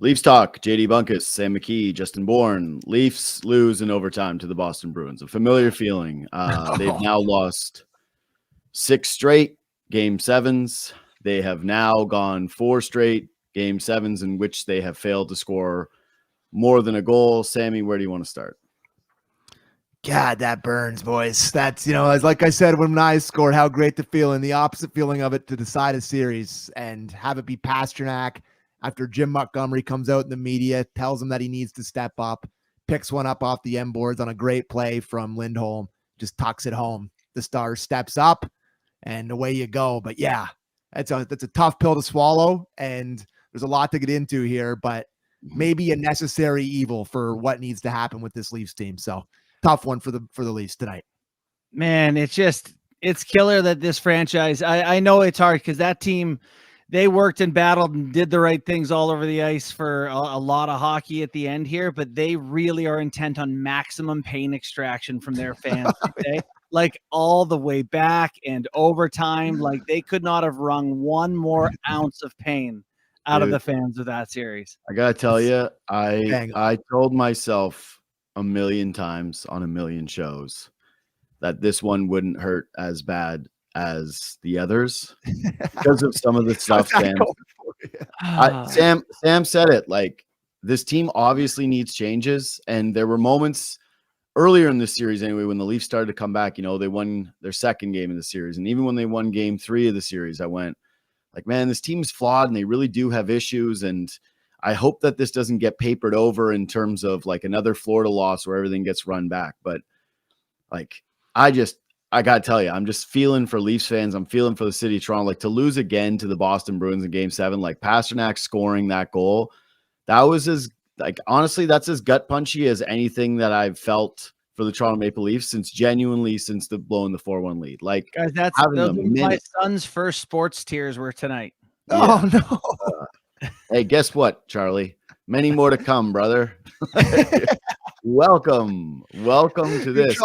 Leafs talk. JD Bunkis, Sam McKee, Justin Bourne. Leafs lose in overtime to the Boston Bruins. A familiar feeling. They've now lost 6 straight game 7s. They have now gone 4 straight game 7s in which they have failed to score more than a goal. Sammy, where do you want to start? God, that burns, boys. That's, like I said, when I scored, how great the feeling, the opposite feeling of it to decide a series and have it be Pasternak after Jim Montgomery comes out in the media, tells him that he needs to step up, picks one up off the end boards on a great play from Lindholm, just tucks it home. The Stars steps up and away you go. But yeah, that's a tough pill to swallow. And there's a lot to get into here, but maybe a necessary evil for what needs to happen with this Leafs team. So tough one for the Leafs tonight. Man, it's killer that this franchise, I know it's hard because that team, they worked and battled and did the right things all over the ice for a lot of hockey at the end here, but they really are intent on maximum pain extraction from their fans. Okay? Like all the way back and overtime, like they could not have wrung one more ounce of pain out of the fans of that series. I gotta tell you, I told myself a million times on a million shows that this one wouldn't hurt as bad as the others because of some of the stuff. Sam said it, like this team obviously needs changes. And there were moments earlier in this series anyway, when the Leafs started to come back, they won their second game in the series. And even when they won game 3 of the series, I went like, man, this team's flawed and they really do have issues. And I hope that this doesn't get papered over in terms of like another Florida loss where everything gets run back. But like, I got to tell you, I'm just feeling for Leafs fans. I'm feeling for the city of Toronto, like to lose again to the Boston Bruins in game 7, like Pasternak scoring that goal. That was honestly, that's as gut punchy as anything that I've felt for the Toronto Maple Leafs since the blowing the 4-1 lead. Like, guys, my son's first sports tears were tonight. Yeah. Oh no. Hey, guess what, Charlie? Many more to come, brother. Welcome to this.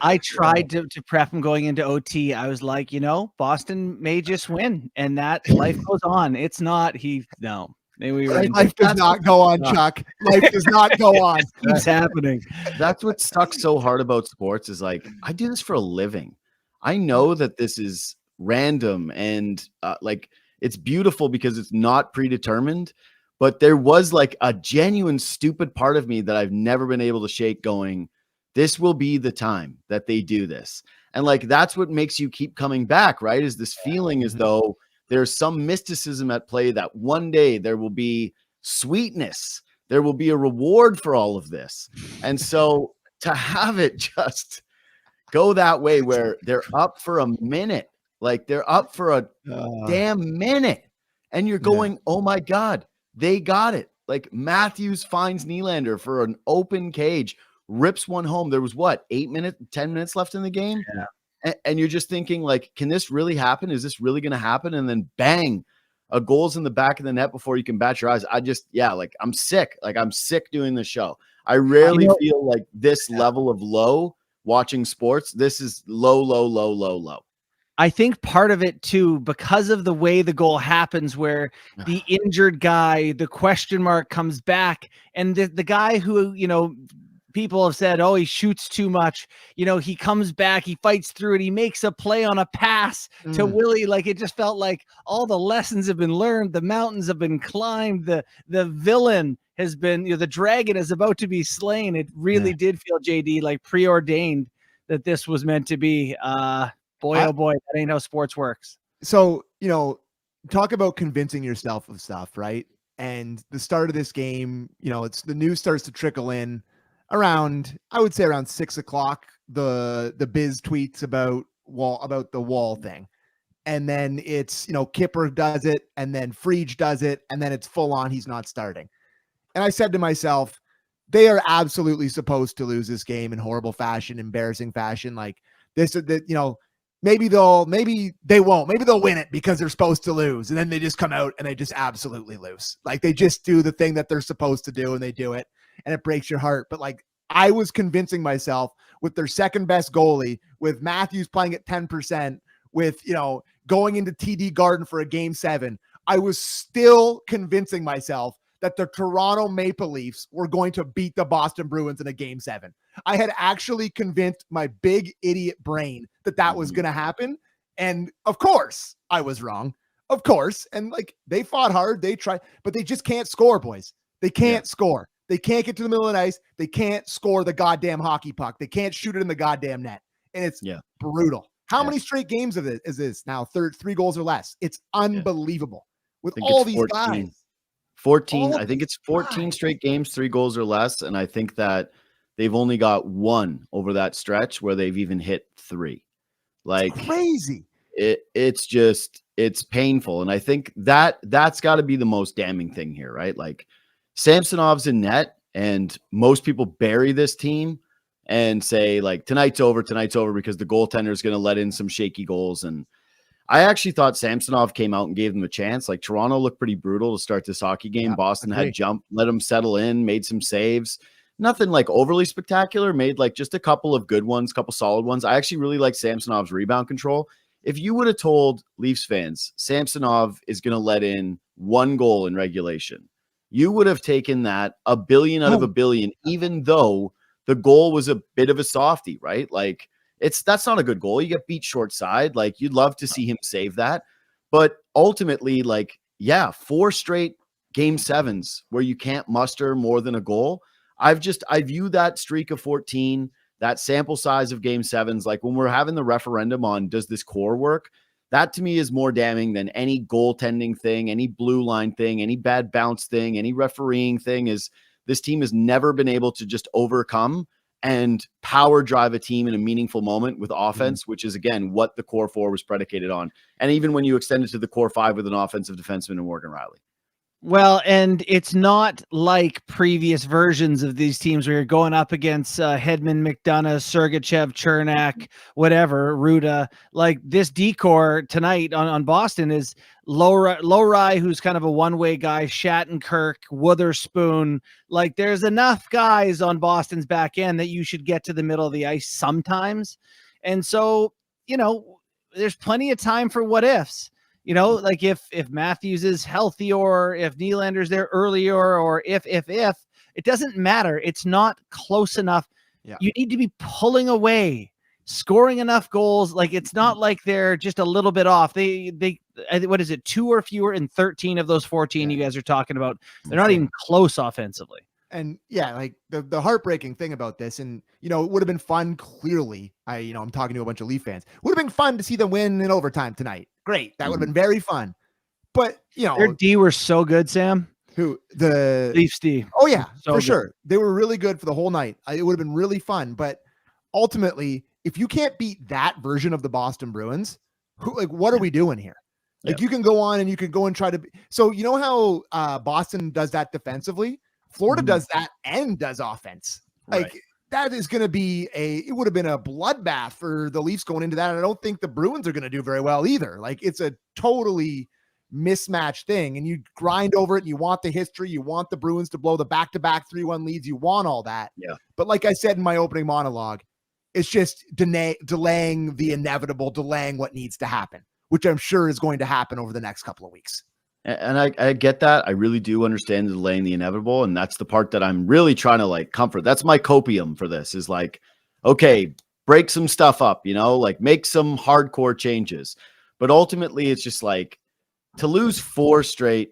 I tried to prep him going into OT. I was like, Boston may just win, and that life goes on. It's not life does not go on, Chuck. Life does not go on. Keeps happening. That's what sucks so hard about sports is like, I do this for a living. I know that this is random and it's beautiful because it's not predetermined. But there was like a genuine stupid part of me that I've never been able to shake going, this will be the time that they do this. And like, that's what makes you keep coming back, right? Is this feeling as though there's some mysticism at play that one day there will be sweetness. There will be a reward for all of this. And so to have it just go that way where they're up for a minute, like they're up for a damn minute and you're going, oh my God. They got it. Like Matthews finds Nylander for an open cage, rips one home. There was 10 minutes left in the game. Yeah. And you're just thinking like, can this really happen? Is this really going to happen? And then bang, a goal's in the back of the net before you can bat your eyes. I'm sick. Like I'm sick doing this show. I rarely feel like this level of low watching sports. This is low. I think part of it too, because of the way the goal happens, where the injured guy, the question mark comes back, and the guy who, people have said, oh, he shoots too much. He comes back, he fights through it. He makes a play on a pass to Willie. Like it just felt like all the lessons have been learned. The mountains have been climbed. The villain has been, the dragon is about to be slain. It really did feel, JD, like preordained that this was meant to be. Boy, oh boy, that ain't how sports works. So, talk about convincing yourself of stuff, right? And the start of this game, it's the news starts to trickle in around 6 o'clock. The Biz tweets about the Wall thing. And then it's, Kipper does it, and then Friedge does it, and then it's full on, he's not starting. And I said to myself, they are absolutely supposed to lose this game in horrible fashion, embarrassing fashion. Like this, maybe they won't. Maybe they'll win it because they're supposed to lose. And then they just come out and they just absolutely lose. Like they just do the thing that they're supposed to do and they do it and it breaks your heart. But like I was convincing myself with their second best goalie, with Matthews playing at 10%, with, going into TD Garden for a game 7, I was still convincing myself that the Toronto Maple Leafs were going to beat the Boston Bruins in a game 7. I had actually convinced my big idiot brain that was going to happen. And of course I was wrong. Of course. And like, they fought hard. They tried, but they just can't score, boys. They can't score. They can't get to the middle of the ice. They can't score the goddamn hockey puck. They can't shoot it in the goddamn net. And it's brutal. How many straight games of it is this now? 3 goals or less. It's unbelievable with all these 14. guys. 14. I think it's 14 straight games, 3 goals or less. And I think that they've only got 1 over that stretch where they've even hit 3. Like, it's crazy. It's painful. And I think that's got to be the most damning thing here, right? Like, Samsonov's in net, and most people bury this team and say, like, tonight's over because the goaltender is going to let in some shaky goals. And I actually thought Samsonov came out and gave them a chance. Like, Toronto looked pretty brutal to start this hockey game. Boston had jumped, let them settle in, made some saves. Nothing like overly spectacular, made like just a couple of good ones, couple solid ones. I actually really like Samsonov's rebound control. If you would have told Leafs fans Samsonov is going to let in 1 goal in regulation, you would have taken that a billion out of a billion, even though the goal was a bit of a softie, right? Like, that's not a good goal. You get beat short side. Like, you'd love to see him save that. But ultimately, like, 4 straight game 7s where you can't muster more than a goal. I view that streak of 14, that sample size of game 7s, like when we're having the referendum on does this core work, that to me is more damning than any goaltending thing, any blue line thing, any bad bounce thing, any refereeing thing. Is this team has never been able to just overcome and power drive a team in a meaningful moment with offense, which is, again, what the core 4 was predicated on. And even when you extend it to the core 5 with an offensive defenseman in Morgan Rielly. Well, and it's not like previous versions of these teams where you're going up against Hedman, McDonough, Sergachev, Chernak, whatever, Ruda. Like, this decor tonight on Boston is Lowry, who's kind of a one-way guy, Shattenkirk, Witherspoon. Like, there's enough guys on Boston's back end that you should get to the middle of the ice sometimes. And so, there's plenty of time for what ifs. Like if Matthews is healthy, or if Nylander's there earlier, or if it doesn't matter. It's not close enough. Yeah. You need to be pulling away, scoring enough goals. Like, it's not like they're just a little bit off. They what is it? 2 or fewer in 13 of those 14 you guys are talking about. They're not even close offensively. And like the heartbreaking thing about this, and it would have been fun. Clearly, I'm talking to a bunch of Leaf fans. Would have been fun to see them win in overtime tonight. Great, that would have been very fun. But their D were so good, Sam. Who the Leafs D? Oh yeah, so for good. Sure. They were really good for the whole night. It would have been really fun. But ultimately, if you can't beat that version of the Boston Bruins, what are we doing here? Like, you can go on and you can go and try to. So how Boston does that defensively. Florida does that and does offense. Like, that is going to be it would have been a bloodbath for the Leafs going into that. And I don't think the Bruins are going to do very well either. Like, it's a totally mismatched thing, and you grind over it. And you want the history. You want the Bruins to blow the back-to-back 3-1 leads. You want all that. Yeah. But like I said in my opening monologue, it's just delaying the inevitable, delaying what needs to happen, which I'm sure is going to happen over the next couple of weeks. And I get that. I really do understand the delaying the inevitable. And that's the part that I'm really trying to, like, comfort. That's my copium for this, is like, okay, break some stuff up, like, make some hardcore changes. But ultimately, it's just like, to lose 4 straight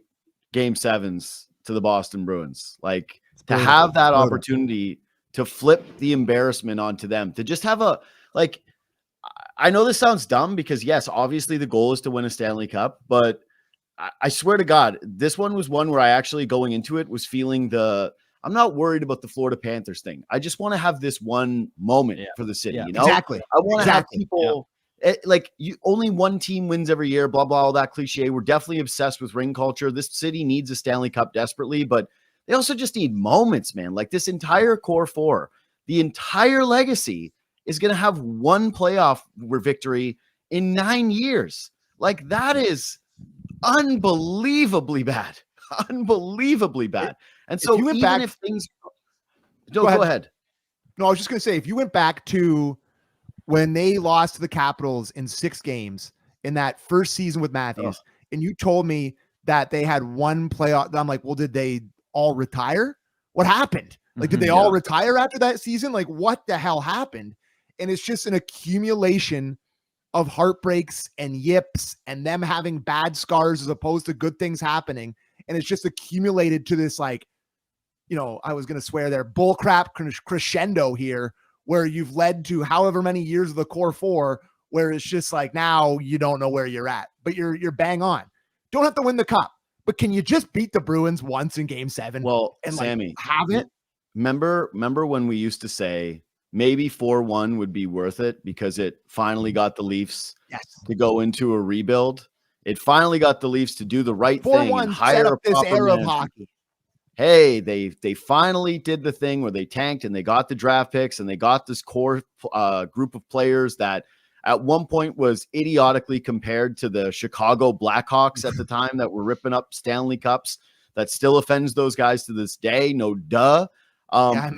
game 7s to the Boston Bruins, like, to have that opportunity to flip the embarrassment onto them, to just have I know this sounds dumb because, yes, obviously the goal is to win a Stanley Cup, but I swear to God, this one was one where I actually, going into it, was feeling I'm not worried about the Florida Panthers thing. I just want to have this one moment for the city. Exactly. I want to have people only one team wins every year, blah, blah, all that cliche. We're definitely obsessed with ring culture. This city needs a Stanley Cup desperately, but they also just need moments, man. Like, this entire core 4, the entire legacy is going to have one playoff victory in 9 years. Like, that is unbelievably bad. And so if things go ahead. No, I was just going to say, if you went back to when they lost to the Capitals in 6 games in that first season with Matthews, and you told me that they had one playoff, I'm like, well, did they all retire? What happened? Like, did they all retire after that season? Like, what the hell happened? And it's just an accumulation of heartbreaks and yips and them having bad scars as opposed to good things happening. And it's just accumulated to this, like, you know, I was going to swear there, bullcrap crescendo here, where you've led to however many years of the core four, where it's just like, now you don't know where you're at, but you're bang on. Don't have to win the cup, but can you just beat the Bruins once in game 7? Well, and Sammy, have it? Remember when we used to say maybe 4-1 would be worth it because it finally got the Leafs to go into a rebuild. It finally got the Leafs to do the right thing and hire a proper era of manager. hockey. Hey, they finally did the thing where they tanked and they got the draft picks and they got this core group of players that at one point was idiotically compared to the Chicago Blackhawks at the time that were ripping up Stanley Cups. That still offends those guys to this day. No duh. And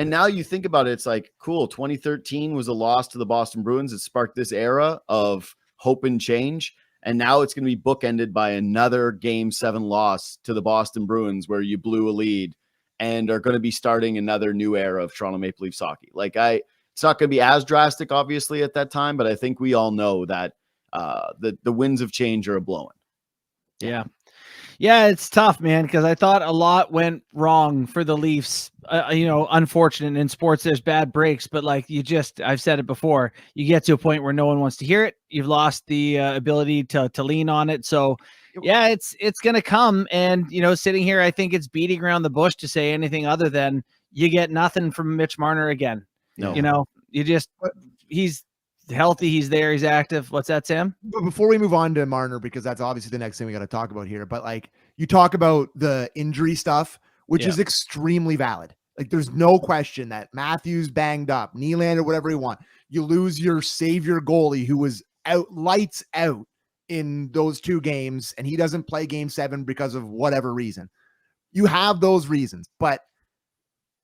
now you think about it, it's like, cool, 2013 was a loss to the Boston Bruins. It sparked this era of hope and change. And now it's going to be bookended by another game 7 loss to the Boston Bruins where you blew a lead and are going to be starting another new era of Toronto Maple Leafs hockey. Like it's not going to be as drastic, obviously, at that time, but I think we all know that the winds of change are blowing. Yeah. Yeah, it's tough, man, because I thought a lot went wrong for the Leafs. Unfortunate in sports, there's bad breaks, but like I've said it before, you get to a point where no one wants to hear it. You've lost the ability to lean on it. So yeah, it's going to come. And, sitting here, I think it's beating around the bush to say anything other than you get nothing from Mitch Marner again. No. He's healthy. He's there. He's active. What's that, Sam? But before we move on to Marner, because that's obviously the next thing we got to talk about here, but like you talk about the injury stuff, which is extremely valid. Like there's no question that Matthews banged up, Nylander, whatever you want. You lose your savior goalie who was lights out in those 2 games, and he doesn't play game 7 because of whatever reason. You have those reasons, but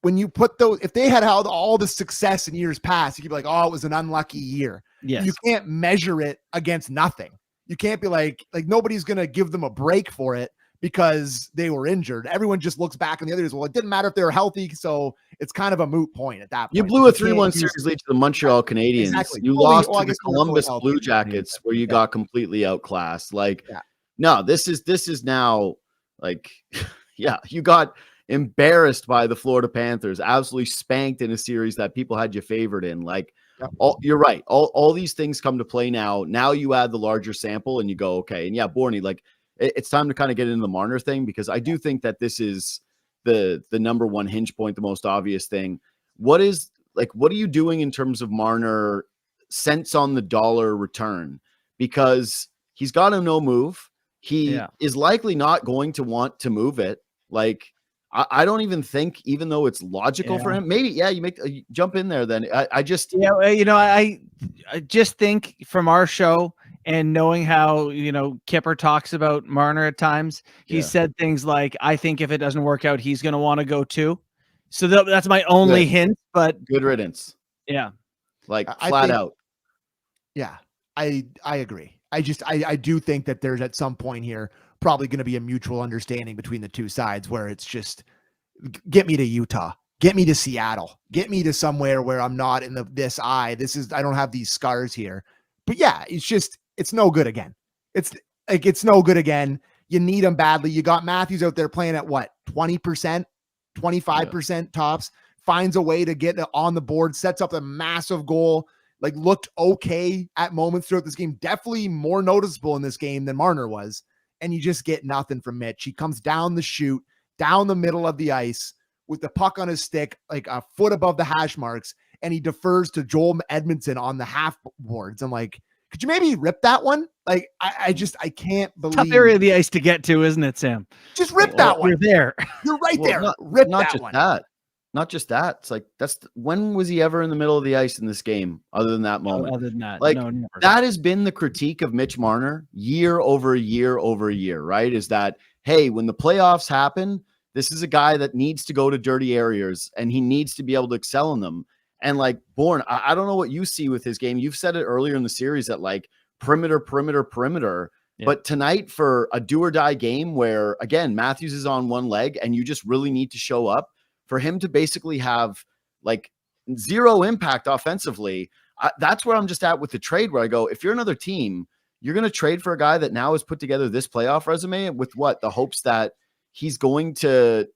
when you put those, if they had all the success in years past, you could be like, oh, it was an unlucky year. Yes. You can't measure it against nothing. You can't be like nobody's going to give them a break for it because they were injured. Everyone just looks back on the others. Well, it didn't matter if they were healthy. So it's kind of a moot point at that point. You blew a 3-1 series lead to the Montreal Canadiens. Exactly. You lost to the Columbus Blue Jackets where you got completely outclassed. No, this is now like, you got embarrassed by the Florida Panthers, absolutely spanked in a series that people had you favored in. You're right. All these things come to play now. Now you add the larger sample and you go, okay. And Bourne, it's time to kind of get into the Marner thing, because I do think that this is the number one hinge point, the most obvious thing. What are you doing in terms of Marner cents on the dollar return? Because he's got a no move. He is likely not going to want to move it. I don't even think, even though it's logical for him, maybe, you make jump in there. Then I just think from our show and knowing how, Kipper talks about Marner at times, he said things like, I think if it doesn't work out, he's going to want to go too. So that's my only hint, but good riddance. Yeah. Flat out. Yeah, I agree. I do think that there's at some point here probably going to be a mutual understanding between the two sides where it's just get me to Utah, get me to Seattle, get me to somewhere where I'm not in I don't have these scars here. But it's no good again. It's no good again. You need him badly. You got Matthews out there playing at 20%, 25% tops, finds a way to get on the board, sets up a massive goal, looked okay at moments throughout this game, definitely more noticeable in this game than Marner was. And you just get nothing from Mitch. He comes down the chute, down the middle of the ice with the puck on his stick, a foot above the hash marks, and he defers to Joel Edmondson on the half boards. I'm like, could you maybe rip that one? I can't believe. Tough area of the ice to get to, isn't it, Sam? Just rip that one. You're there. You're right there. Rip not that one. Not just that. It's when was he ever in the middle of the ice in this game other than that moment? Other than that. No, never. That has been the critique of Mitch Marner year over year over year, right? Is that, hey, when the playoffs happen, this is a guy that needs to go to dirty areas and he needs to be able to excel in them. And Bourne, I don't know what you see with his game. You've said it earlier in the series that perimeter. But tonight, for a do or die game where, again, Matthews is on one leg and you just really need to show up, for him to basically have like zero impact offensively, that's where I'm just at with the trade, where I go, if you're another team, you're going to trade for a guy that now has put together this playoff resume with what? The hopes that he's going to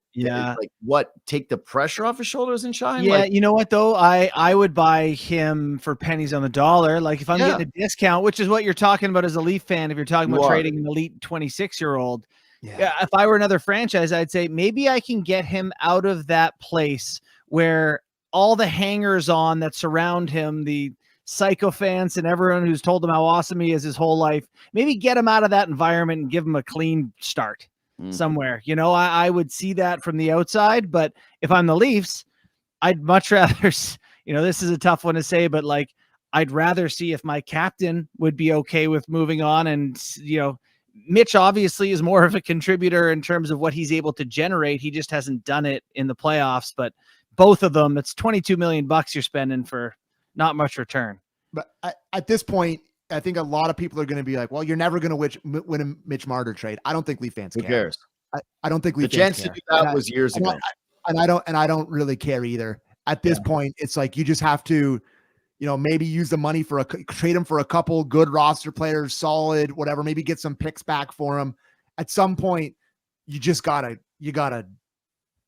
take the pressure off his shoulders and shine? Yeah, you know what though? I would buy him for pennies on the dollar. Like if I'm getting a discount, which is what you're talking about as a Leaf fan, if you're talking about trading an elite 26-year-old. Yeah, if I were another franchise, I'd say maybe I can get him out of that place where all the hangers on that surround him, the sycophants and everyone who's told him how awesome he is his whole life, maybe get him out of that environment and give him a clean start somewhere. You know, I would see that from the outside, but if I'm the Leafs, I'd much rather, you know, this is a tough one to say, but like, I'd rather see if my captain would be okay with moving on. And, you know, Mitch obviously is more of a contributor in terms of what he's able to generate. He just hasn't done it in the playoffs, but both of them, it's $22 million you're spending for not much return. But at this point, I think a lot of people are going to be like, well, you're never going to win a Mitch Marner trade. I don't think Leaf fans care. Who cares? I don't think Leaf the fans chance care. to do that was years ago. I don't really care either. At this point, it's like, you just have to, you know, maybe use the money for trade him for a couple good roster players, solid, whatever, maybe get some picks back for him. At some point, you gotta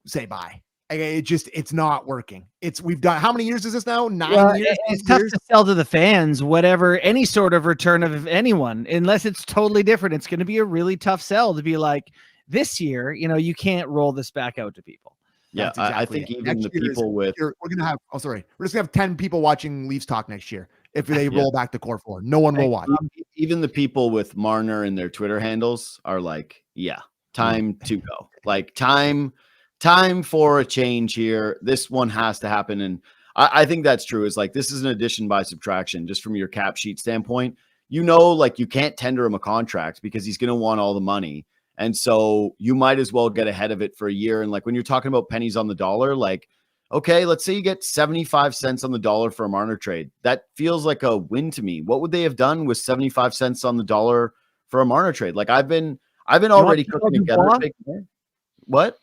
say bye. It's not working. We've done, how many years is this now? 9 years. It's tough to sell to the fans, whatever, any sort of return of anyone, unless it's totally different. It's going to be a really tough sell to be like, this year, you know, you can't roll this back out to people. Yeah. Exactly I think even next the people we're going to have, we're just going to have 10 people watching Leafs talk next year. If they roll back to core 4, no one will watch. Even the people with Marner and their Twitter handles are like, time to go. Like time for a change here. This one has to happen. And I think that's true. Is like, this is an addition by subtraction, just from your cap sheet standpoint. You know, like, you can't tender him a contract because he's going to want all the money. And so you might as well get ahead of it for a year. And like, when you're talking about pennies on the dollar, like, okay, let's say you get 75 cents on the dollar for a Marner trade. That feels like a win to me. What would they have done with 75 cents on the dollar for a Marner trade? Like, I've been already cooking together. What?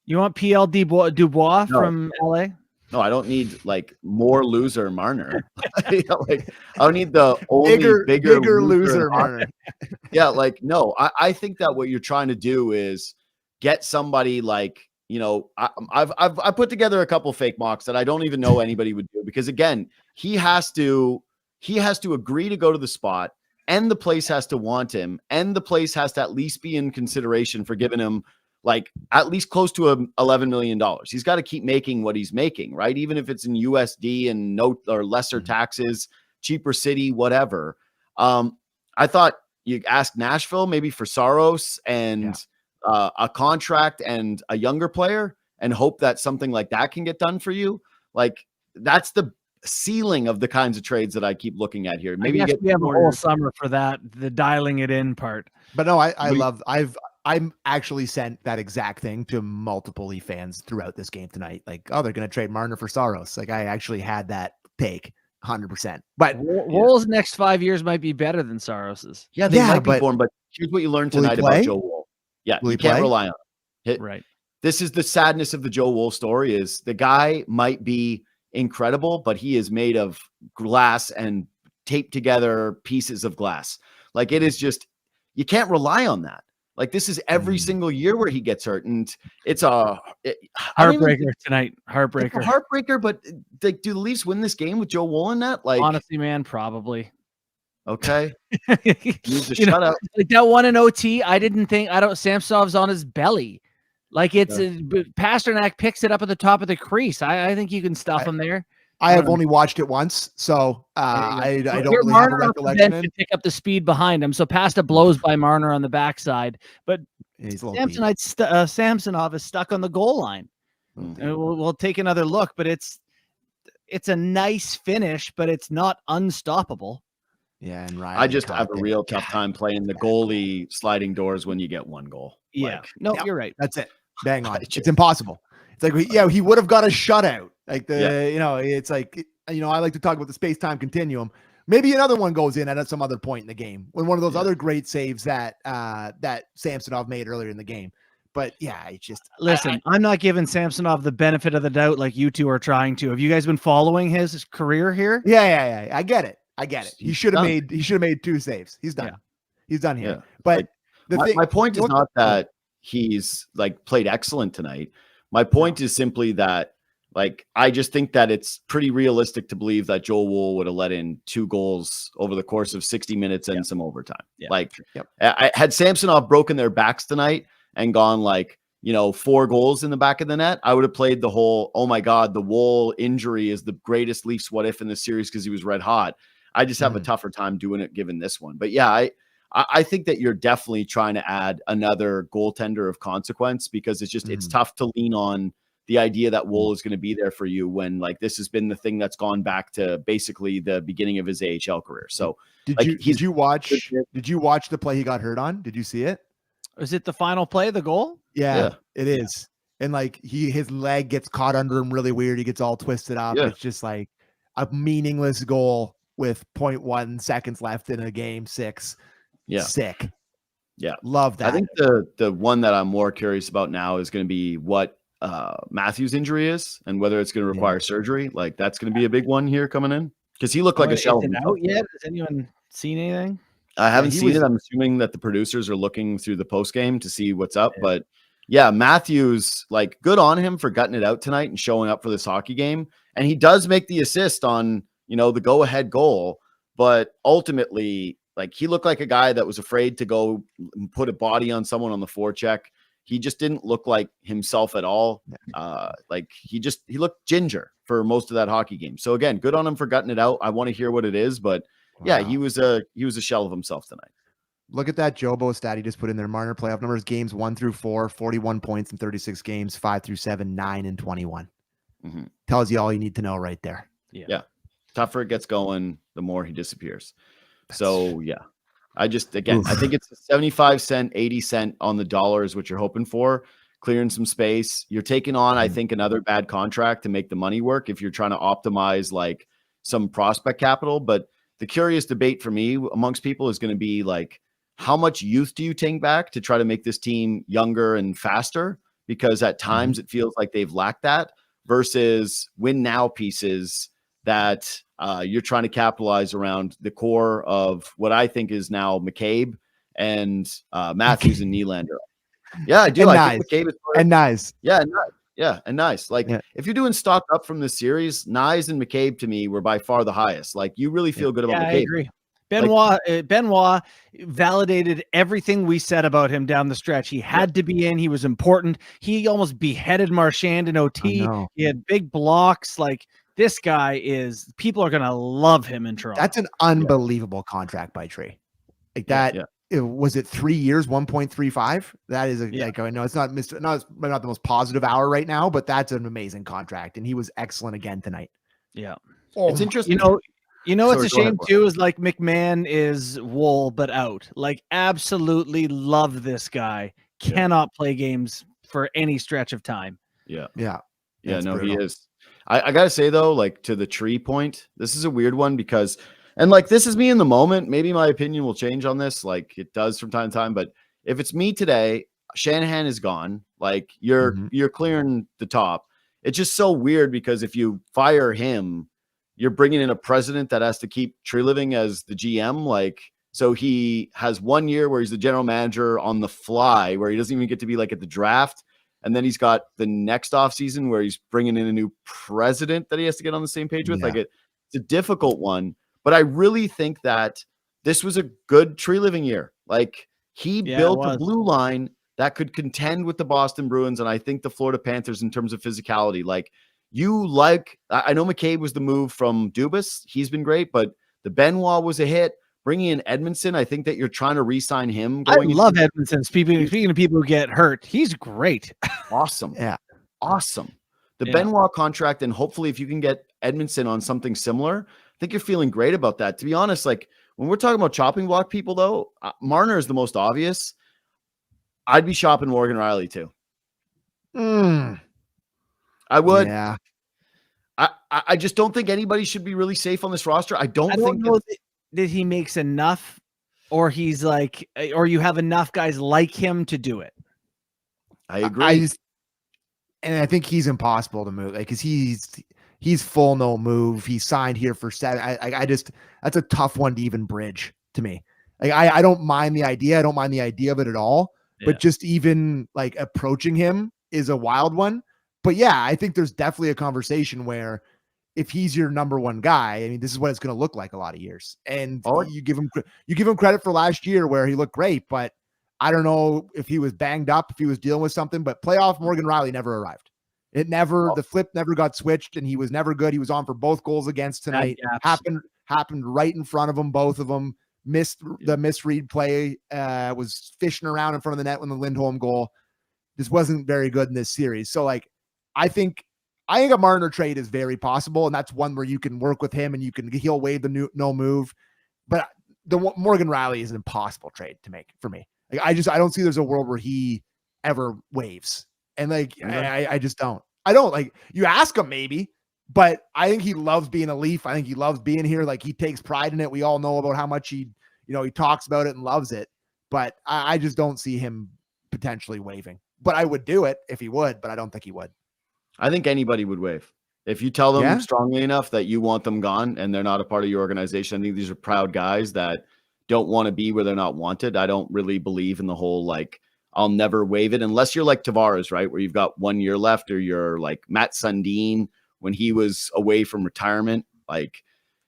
You want PL Dubois from LA? No, I don't need like more loser Marner. Like, I don't need the only bigger loser Marner. Yeah, like, no, I think that what you're trying to do is get somebody like, you know, I've put together a couple fake mocks that I don't even know anybody would do, because again, he has to agree to go to the spot, and the place has to want him, and the place has to at least be in consideration for giving him like at least close to $11 million. He's got to keep making what he's making, right? Even if it's in USD and or lesser taxes, cheaper city, whatever. I thought you ask Nashville maybe for Saros and a contract and a younger player, and hope that something like that can get done for you. Like, that's the ceiling of the kinds of trades that I keep looking at here. Maybe we have a whole summer for that, the dialing it in part. But no, I'm actually sent that exact thing to multiple Leaf fans throughout this game tonight. Like, oh, they're going to trade Marner for Saros. Like, I actually had that take 100%. But Wool's next 5 years might be better than Saros's. Yeah, they might be born. But here's what you learned tonight about Joe Wool. Yeah, you can't rely on it. Right. This is the sadness of the Joe Wool story. Is the guy might be incredible, but he is made of glass and taped together pieces of glass. Like, it is just, you can't rely on that. Like, this is every single year where he gets hurt, and it's a heartbreaker tonight. Heartbreaker. It's a heartbreaker. But like, do the Leafs win this game with Joe Wool in that? Like, honestly, man, probably. Okay. Shut up. Like that one in OT, Samsonov's on his belly. Like, it's Pasternak picks it up at the top of the crease. I think you can stuff him there. I have only watched it once, so I don't really have a recollection. To pick up the speed behind him, so Pasta blows by Marner on the backside, but Samsonov is stuck on the goal line. And we'll take another look, but it's a nice finish, but it's not unstoppable. Yeah, and Rielly, I just have a real tough time playing the goalie sliding doors when you get one goal. Yeah, you're right. That's it. Bang on. It's impossible. It's like, he would have got a shutout. Like it's like, I like to talk about the space-time continuum. Maybe another one goes in at some other point in the game when one of those other great saves that Samsonov made earlier in the game. But yeah, it's just listen. I'm not giving Samsonov the benefit of the doubt like you two are trying to. Have you guys been following his career here? Yeah. I get it. He should have made 2 saves. He's done. Yeah. He's done here. Yeah. But my point is not that he's like played excellent tonight. My point is simply that like I just think that it's pretty realistic to believe that Joel Wool would have let in 2 goals over the course of 60 minutes and some overtime. Yeah. Like I had Samsonov broken their backs tonight and gone like, 4 goals in the back of the net, I would have played the whole, oh my God, the Wool injury is the greatest Leafs what if in the series because he was red hot. I just have a tougher time doing it given this one. But yeah, I think that you're definitely trying to add another goaltender of consequence because it's tough to lean on the idea that Wool is going to be there for you when like this has been the thing that's gone back to basically the beginning of his AHL career. So did you watch the play he got hurt on? Did you see it? Was it the final play, the goal? Yeah. It is. And like his leg gets caught under him really weird. He gets all twisted up. Yeah. It's just like a meaningless goal with 0.1 seconds left in a game 6. Yeah. Sick. Yeah. Love that. I think the one that I'm more curious about now is going to be what Matthews' injury is and whether it's going to require surgery. Like that's going to be a big one here coming in because he looked like a shell. Is it out yet? Has anyone seen anything? I haven't seen it. I'm assuming that the producers are looking through the post game to see what's up. But yeah, Matthews, like good on him for gutting it out tonight and showing up for this hockey game. And he does make the assist on, the go ahead goal. But ultimately, like he looked like a guy that was afraid to go and put a body on someone on the forecheck. He just didn't look like himself at all. Like he looked ginger for most of that hockey game. So again, good on him for gutting it out. I want to hear what it is, but yeah, he was a shell of himself tonight. Look at that Jobo stat he just put in there. Marner playoff numbers, games 1-4, 41 points in 36 games, 5-7, 9 and 21. Tells you all you need to know right there. Yeah. Tougher it gets going, the more he disappears. So yeah, I think it's a 75 cent, 80 cent on the dollar is what you're hoping for. Clearing some space. You're taking on, I think, another bad contract to make the money work if you're trying to optimize like some prospect capital. But the curious debate for me amongst people is going to be like, how much youth do you take back to try to make this team younger and faster? Because at times it feels like they've lacked that versus win now pieces that you're trying to capitalize around the core of what I think is now McCabe and Matthews and Nylander. Yeah, I do. I think McCabe is nice. Yeah, and nice. Like if you're doing stock up from this series, Nyes and McCabe to me were by far the highest. Like you really feel good about McCabe. I agree. Benoit validated everything we said about him down the stretch. He had to be in. He was important. He almost beheaded Marchand in OT. He had big blocks. Like this guy people are going to love him in Toronto. That's an unbelievable contract by Trey. Like that. Was it 3 years, 1.35? That is like, I know it's not the most positive hour right now, but that's an amazing contract. And he was excellent again tonight. Yeah. It's interesting. It's a shame too, is like McMahon is Wool, but out. Like absolutely love this guy. Cannot play games for any stretch of time. Yeah. Brutal. He is. I gotta say though, like to the tree point, this is a weird one because, and like this is me in the moment. Maybe my opinion will change on this, like it does from time to time. But if it's me today, Shanahan is gone. Like you're clearing the top. It's just so weird because if you fire him, you're bringing in a president that has to keep Tree Living as the GM. Like so, he has 1 year where he's the general manager on the fly, where he doesn't even get to be like at the draft. And then he's got the next offseason where he's bringing in a new president that he has to get on the same page with. Like it's a difficult one. But I really think that this was a good Tree Living year. Like he built a blue line that could contend with the Boston Bruins and I think the Florida Panthers in terms of physicality. Like I know McCabe was the move from Dubas. He's been great, but the Benoit was a hit. Bringing in Edmondson, I think that you're trying to re-sign him. I love Edmondson. Speaking of people who get hurt, he's great. Awesome. Yeah. Awesome. The Benoit contract, and hopefully if you can get Edmondson on something similar, I think you're feeling great about that. To be honest, like when we're talking about chopping block people, though, Marner is the most obvious. I'd be shopping Morgan Rielly too. I would. Yeah. I just don't think anybody should be really safe on this roster. I don't think know that he makes enough, or he's like, or you have enough guys like him to do it. I agree. And I think he's impossible to move, like, because he's full no move. He signed here for 7. That's a tough one to even bridge to me. Like, I don't mind the idea. I don't mind the idea of it at all. Yeah. But just even like approaching him is a wild one. But yeah, I think there's definitely a conversation where if he's your number one guy, I mean, this is what it's going to look like a lot of years. And you give him credit for last year where he looked great, but I don't know if he was banged up, if he was dealing with something, but playoff Morgan Rielly never arrived. The flip never got switched, and he was never good. He was on for both goals against tonight. Happened right in front of him, both of them. Missed the misread play, was fishing around in front of the net when the Lindholm goal. This wasn't very good in this series. So, like, I think a Marner trade is very possible, and that's one where you can work with him and he'll waive the no move. But the Morgan Rielly is an impossible trade to make for me. Like, I don't see there's a world where he ever waves. And like, I just don't. I don't, like, you ask him maybe, but I think he loves being a Leaf. I think he loves being here. Like, he takes pride in it. We all know about how much he talks about it and loves it. But I just don't see him potentially waving. But I would do it if he would, but I don't think he would. I think anybody would wave. If you tell them strongly enough that you want them gone and they're not a part of your organization. I think these are proud guys that don't want to be where they're not wanted. I don't really believe in the whole, like, I'll never waive it unless you're like Tavares, right? Where you've got 1 year left, or you're like Matt Sundin when he was away from retirement. Like,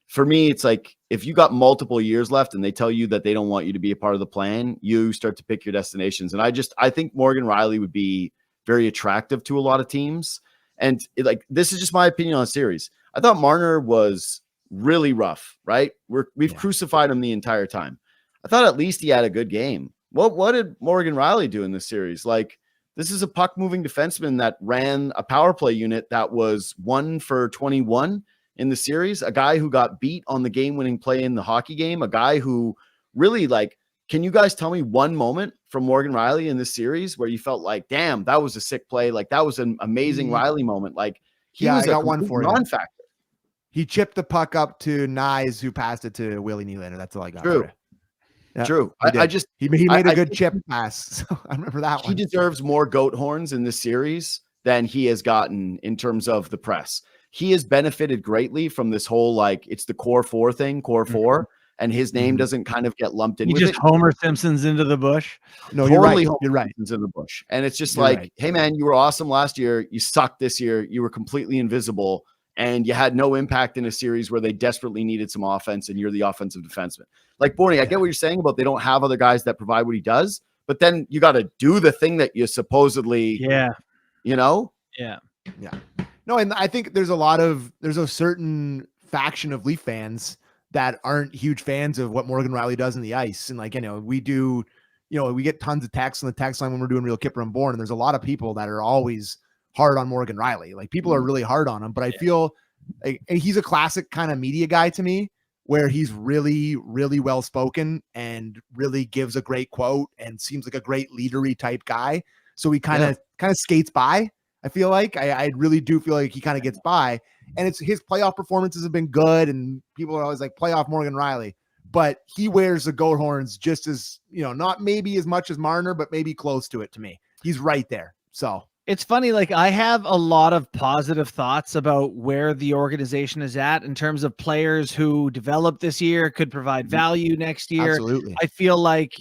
for me, it's like, if you got multiple years left and they tell you that they don't want you to be a part of the plan, you start to pick your destinations. And I think Morgan Rielly would be very attractive to a lot of teams. And this is just my opinion on the series. I thought Marner was really rough, right? We've crucified him the entire time. I thought at least he had a good game. What did Morgan Rielly do in this series? Like, this is a puck-moving defenseman that ran a power play unit that was 1 for 21 in the series, a guy who got beat on the game-winning play in the hockey game, a guy who really, like, can you guys tell me one moment from Morgan Rielly in this series where you felt like, damn, that was a sick play? Like, that was an amazing Rielly moment. Like, I got one for you. Non-factor. He chipped the puck up to Nyes, who passed it to Willie Nylander. That's all I got. True. Yeah, true. He made a good chip pass. So I remember that one. He deserves more goat horns in this series than he has gotten in terms of the press. He has benefited greatly from this whole, like, it's the core four thing, core four, and his name doesn't kind of get lumped in. He just Homer Simpson's into the bush. No, totally you're right. Into the bush. And it's just hey man, you were awesome last year. You sucked this year. You were completely invisible. And you had no impact in a series where they desperately needed some offense, and you're the offensive defenseman. Like, Bourne, I get what you're saying about they don't have other guys that provide what he does, but then you got to do the thing that you supposedly, Yeah. No, and I think there's a certain faction of Leaf fans that aren't huge fans of what Morgan Rielly does in the ice. And, like, we get tons of texts on the text line when we're doing Real Kipper and Bourne, and there's a lot of people that are always hard on Morgan Rielly. Like, people are really hard on him, but I feel like he's a classic kind of media guy to me, where he's really, really well spoken and really gives a great quote and seems like a great leadery type guy. So he kind of skates by. I feel like I really do feel like he kind of gets by, and it's his playoff performances have been good, and people are always like, playoff Morgan Rielly, but he wears the goat horns just as, not maybe as much as Marner, but maybe close to it to me. He's right there. So it's funny, like, I have a lot of positive thoughts about where the organization is at in terms of players who developed this year, could provide value next year. Absolutely. I feel like,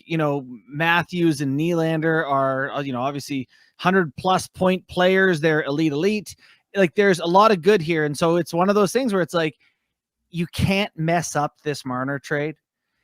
Matthews and Nylander are, obviously 100+ point players. They're elite. Like, there's a lot of good here. And so it's one of those things where it's like, you can't mess up this Marner trade.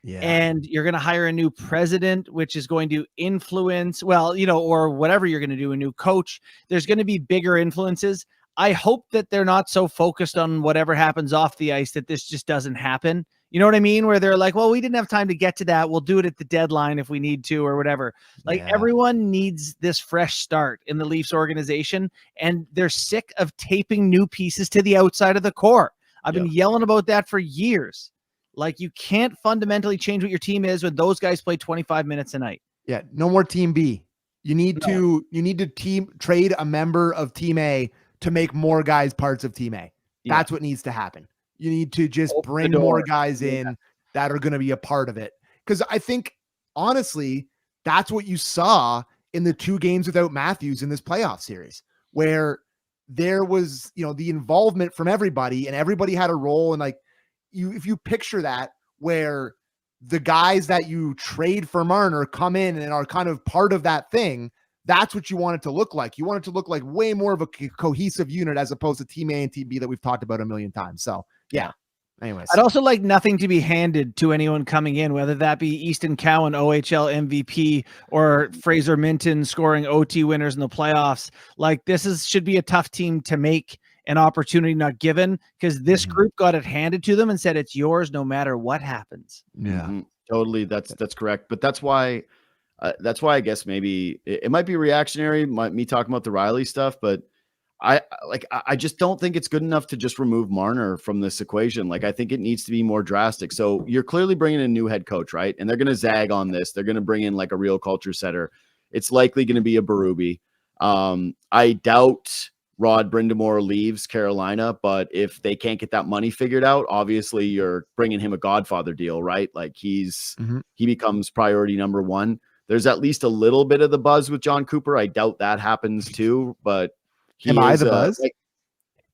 Yeah. And you're going to hire a new president, which is going to influence, or whatever you're going to do, a new coach. There's going to be bigger influences. I hope that they're not so focused on whatever happens off the ice that this just doesn't happen. You know what I mean? Where they're like, well, we didn't have time to get to that. We'll do it at the deadline if we need to, or whatever. Like, everyone needs this fresh start in the Leafs organization, and they're sick of taping new pieces to the outside of the core. I've been yelling about that for years. Like, you can't fundamentally change what your team is when those guys play 25 minutes a night. Yeah. No more team B. You need to trade a member of team A to make more guys parts of team A. That's what needs to happen. You need to just Open bring the door. more guys in that are going to be a part of it. Because I think, honestly, that's what you saw in the 2 games without Matthews in this playoff series, where there was, the involvement from everybody and everybody had a role. And like if you picture that, where the guys that you trade for Marner come in and are kind of part of that thing, that's what you want it to look like. You want it to look like way more of a cohesive unit as opposed to team A and team B that we've talked about a million times. So yeah. Anyways, I'd also like nothing to be handed to anyone coming in, whether that be Easton Cowan, OHL MVP, or Fraser Minton scoring OT winners in the playoffs. Like should be a tough team to make an opportunity not given, because this group got it handed to them and said it's yours no matter what happens. Yeah, totally. That's correct. But that's why I guess maybe it might be reactionary, me talking about the Rielly stuff, but I just don't think it's good enough to just remove Marner from this equation. Like, I think it needs to be more drastic. So you're clearly bringing in a new head coach, right? And they're going to zag on this. They're going to bring in like a real culture setter. It's likely going to be a Berube. I doubt Rod Brindamore leaves Carolina, but if they can't get that money figured out, obviously you're bringing him a Godfather deal, right? Like he becomes priority number 1. There's at least a little bit of the buzz with John Cooper. I doubt that happens too, but am I the buzz? If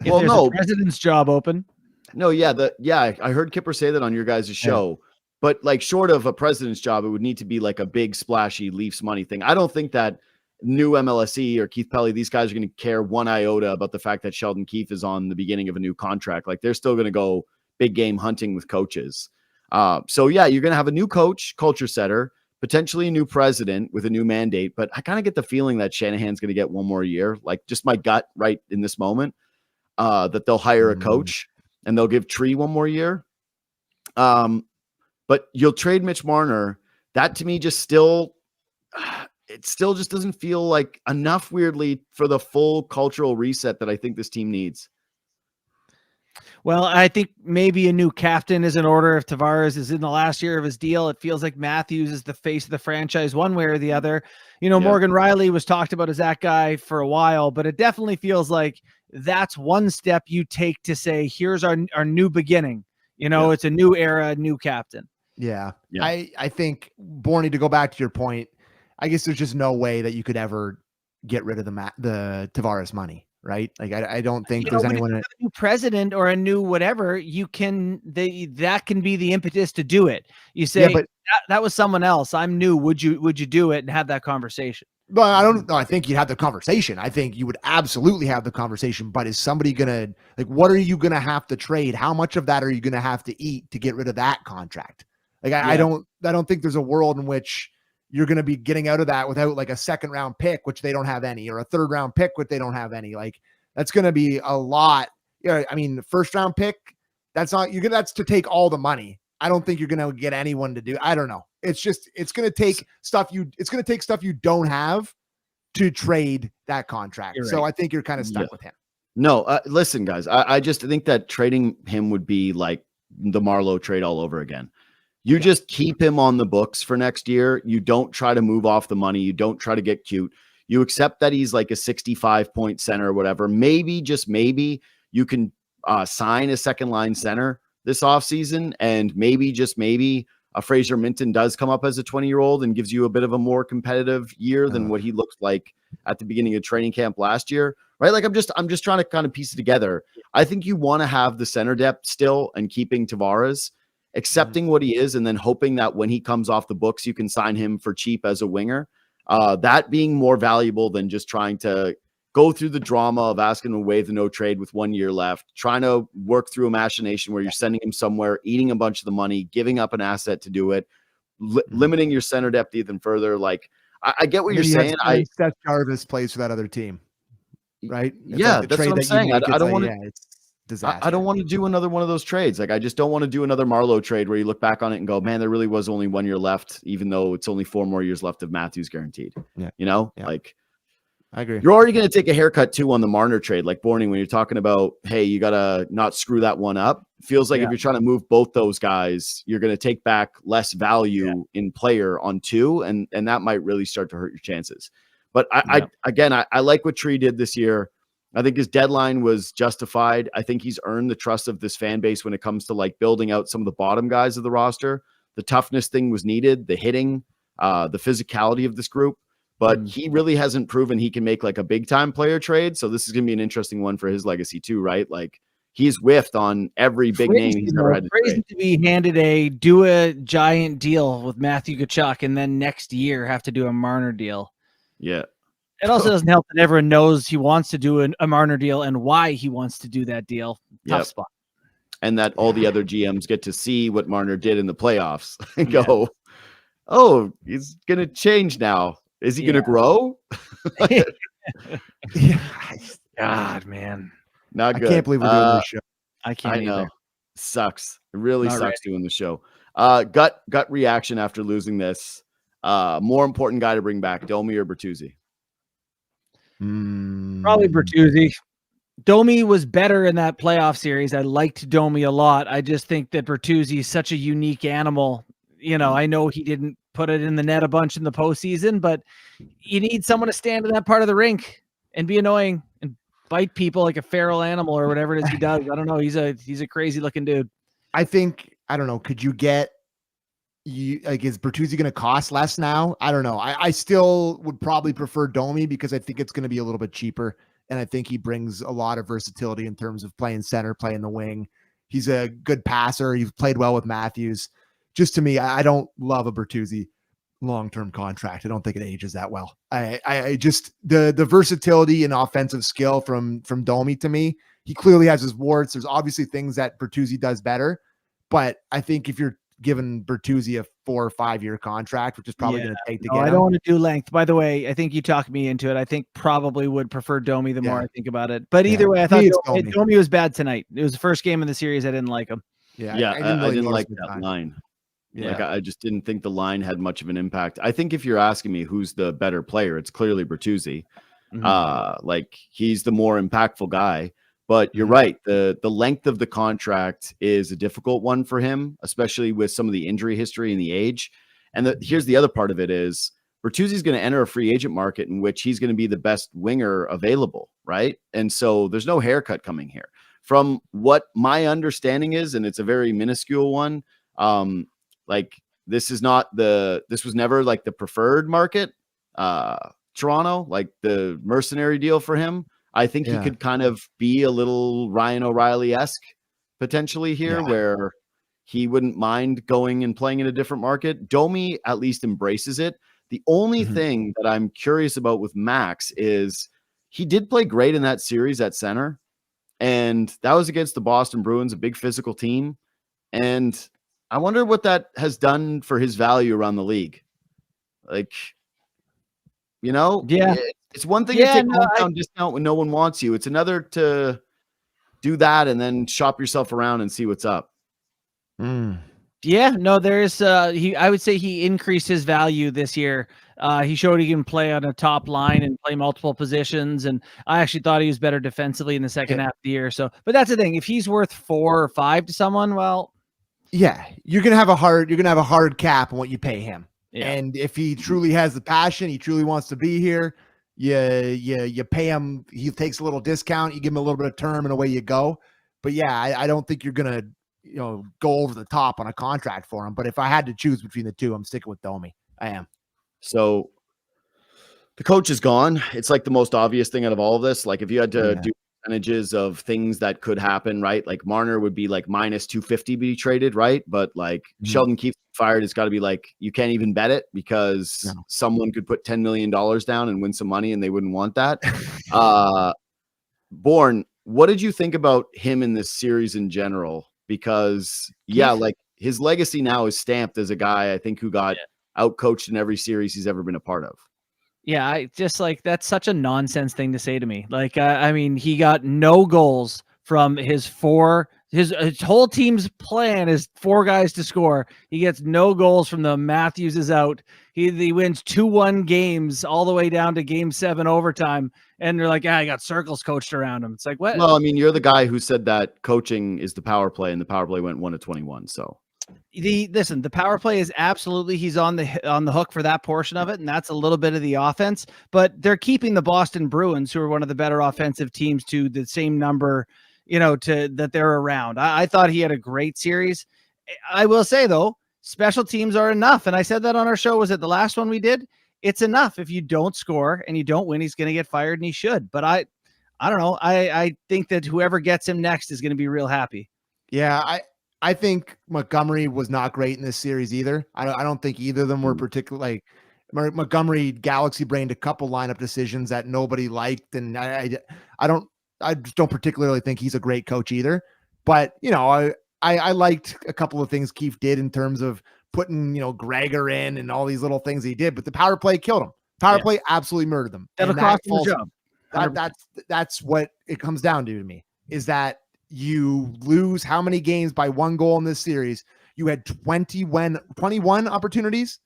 there's a president's job open. No, I heard Kipper say that on your guys' show. But like, short of a president's job, it would need to be like a big splashy Leafs money thing. I don't think that new MLSE or Keith Pelly, these guys are going to care one iota about the fact that Sheldon Keefe is on the beginning of a new contract. Like, they're still going to go big game hunting with coaches. So yeah, you're going to have a new coach, culture setter, potentially a new president with a new mandate, but I kind of get the feeling that Shanahan's going to get one more year. Like, just my gut right in this moment, that they'll hire a coach and they'll give Tree one more year. But you'll trade Mitch Marner. That to me just it still just doesn't feel like enough, weirdly, for the full cultural reset that I think this team needs. Well, I think maybe a new captain is in order. If Tavares is in the last year of his deal, it feels like Matthews is the face of the franchise one way or the other. Morgan Rielly was talked about as that guy for a while, but it definitely feels like that's one step you take to say, here's our new beginning. It's a new era, new captain. Yeah. I think, Bourne, to go back to your point, I guess there's just no way that you could ever get rid of the Tavares money. Right? Like, I don't think there's anyone. A new president or a new whatever, that can be the impetus to do it. You say, but that was someone else. I'm new. Would you do it and have that conversation? But I don't know. I think you'd have the conversation. I think you would absolutely have the conversation. But is somebody gonna, like, what are you gonna have to trade? How much of that are you gonna have to eat to get rid of that contract? Like, I don't think there's a world in which you're going to be getting out of that without like a 2nd round pick, which they don't have any, or a 3rd round pick, which they don't have any. Like, that's going to be a lot. I mean, the 1st round pick, that's to take all the money. I don't think you're going to get anyone to do. I don't know. It's going to take stuff you don't have to trade that contract. So I think you're kind of stuck with him. No, listen, guys, I just think that trading him would be like the Marleau trade all over again. You just keep him on the books for next year. You don't try to move off the money. You don't try to get cute. You accept that he's like a 65-point center or whatever. Maybe, just maybe, you can sign a 2nd-line center this offseason, and maybe, just maybe, a Fraser Minton does come up as a 20-year-old and gives you a bit of a more competitive year than what he looked like at the beginning of training camp last year, right? Like, I'm just trying to kind of piece it together. I think you want to have the center depth still and keeping Tavares, accepting what he is, and then hoping that when he comes off the books, you can sign him for cheap as a winger. That being more valuable than just trying to go through the drama of asking him to waive the no trade with 1 year left, trying to work through a machination where you're sending him somewhere, eating a bunch of the money, giving up an asset to do it, limiting your center depth even further. Like, I get what you're saying. Seth Jarvis plays for that other team, right? It's like that's what I'm saying. I don't want to. I don't want to do another one of those trades. Like, I just don't want to do another Marleau trade where you look back on it and go, man, there really was only 1 year left, even though it's only 4 more years left of Matthews guaranteed. Like, I agree. You're already going to take a haircut too on the Marner trade. Like, Bourne, when you're talking about, hey, you got to not screw that one up. It feels like if you're trying to move both those guys, you're going to take back less value in player on 2. And that might really start to hurt your chances. But I like what Tree did this year. I think his deadline was justified. I think he's earned the trust of this fan base when it comes to like building out some of the bottom guys of the roster. The toughness thing was needed, the hitting, the physicality of this group, but he really hasn't proven he can make like a big time player trade. So this is going to be an interesting one for his legacy too, right? Like he's whiffed on every big name he's ever had to trade. To be handed a giant deal with Matthew Tkachuk and then next year have to do a Marner deal. Yeah. It also doesn't help that everyone knows he wants to do a Marner deal and why he wants to do that deal. Tough spot. And that all the other GMs get to see what Marner did in the playoffs and go, oh, he's going to change now. Is he going to grow? God, man. Not good. I can't believe we're doing this show. I can't I know. either. Sucks. It really sucks doing the show. Gut reaction after losing this. More important guy to bring back, Domi or Bertuzzi? Probably Bertuzzi. Domi was better in that playoff series. I liked Domi a lot. I just think that Bertuzzi is such a unique animal. You know, I know he didn't put it in the net a bunch in the postseason, but you need someone to stand in that part of the rink and be annoying and bite people like a feral animal or whatever it is he does. I don't know. He's a crazy looking dude. I think, I don't know. Could you get is Bertuzzi going to cost less now? I don't know. I still would probably prefer Domi because I think it's going to be a little bit cheaper. And I think he brings a lot of versatility in terms of playing center, playing the wing. He's a good passer. He's played well with Matthews. Just to me, I don't love a Bertuzzi long-term contract. I don't think it ages that well. I just the versatility and offensive skill from Domi, to me, he clearly has his warts. There's obviously things that Bertuzzi does better, but I think if you're giving Bertuzzi a 4 or 5 year contract, which is probably going to take to get him. I don't want to do length. By the way, I think you talked me into it. I think probably would prefer Domi the more I think about it. But either way, I thought Domi was bad tonight. It was the first game of the series. I didn't like him. I didn't like that line. Yeah. Like I just didn't think the line had much of an impact. I think if you're asking me who's the better player, it's clearly Bertuzzi. Like he's the more impactful guy. But you're right. The length of the contract is a difficult one for him, especially with some of the injury history and the age. And here's the other part of it is Bertuzzi is going to enter a free agent market in which he's going to be the best winger available, right? And so there's no haircut coming here. From what my understanding is, and it's a very minuscule one, like this was never like the preferred market, Toronto, like the mercenary deal for him. I think he could kind of be a little Ryan O'Reilly-esque potentially here where he wouldn't mind going and playing in a different market. Domi at least embraces it. The only thing that I'm curious about with Max is he did play great in that series at center, and that was against the Boston Bruins, a big physical team. And I wonder what that has done for his value around the league. Like, you know, it's one thing to take hometown discount when no one wants you. It's another to do that and then shop yourself around and see what's up. Yeah, no, there's I would say he increased his value this year. He showed he can play on a top line and play multiple positions, and I actually thought he was better defensively in the second half of the year. So, but that's the thing. If he's worth 4 or 5 to someone, well, you're gonna have a hard cap on what you pay him. Yeah. And if he truly has the passion, he truly wants to be here, you pay him, he takes a little discount, you give him a little bit of term and away you go. But I don't think you're gonna go over the top on a contract for him. But if I had to choose between the two, I'm sticking with Domi. I am. So the coach is gone. It's like the most obvious thing out of all of this. Like if you had to do percentages of things that could happen, right? Like Marner would be like minus 250 be traded, right? But like Sheldon Keefe fired, it's got to be like you can't even bet it because someone could put $10 million down and win some money and they wouldn't want that. Bourne, what did you think about him in this series in general? Because like his legacy now is stamped as a guy I think who got outcoached in every series he's ever been a part of. Yeah, I just like that's such a nonsense thing to say to me. Like, I mean, he got no goals from his whole team's plan is 4 guys to score. He gets no goals from the Matthews is out. He wins 2-1 games all the way down to game 7 overtime. And they're like, I got circles coached around him. It's like, what? Well, I mean, you're the guy who said that coaching is the power play and the power play went 1 of 21. So The power play is absolutely, he's on the hook for that portion of it, and that's a little bit of the offense. But they're keeping the Boston Bruins, who are one of the better offensive teams, to the same number, to that they're around. I thought he had a great series. I will say though, special teams are enough, and I said that on our show. Was it the last one we did? It's enough. If you don't score and you don't win, he's going to get fired, and he should. But I don't know. I think that whoever gets him next is going to be real happy. Yeah, I think Montgomery was not great in this series either. I don't think either of them were particularly Montgomery Galaxy brained a couple lineup decisions that nobody liked, and I just don't particularly think he's a great coach either. But I liked a couple of things Keefe did in terms of putting Gregor in and all these little things he did, but the power play killed him. Power play absolutely murdered them. That'll cost him the job. That's what it comes down to me, is that you lose how many games by one goal in this series? You had 21 opportunities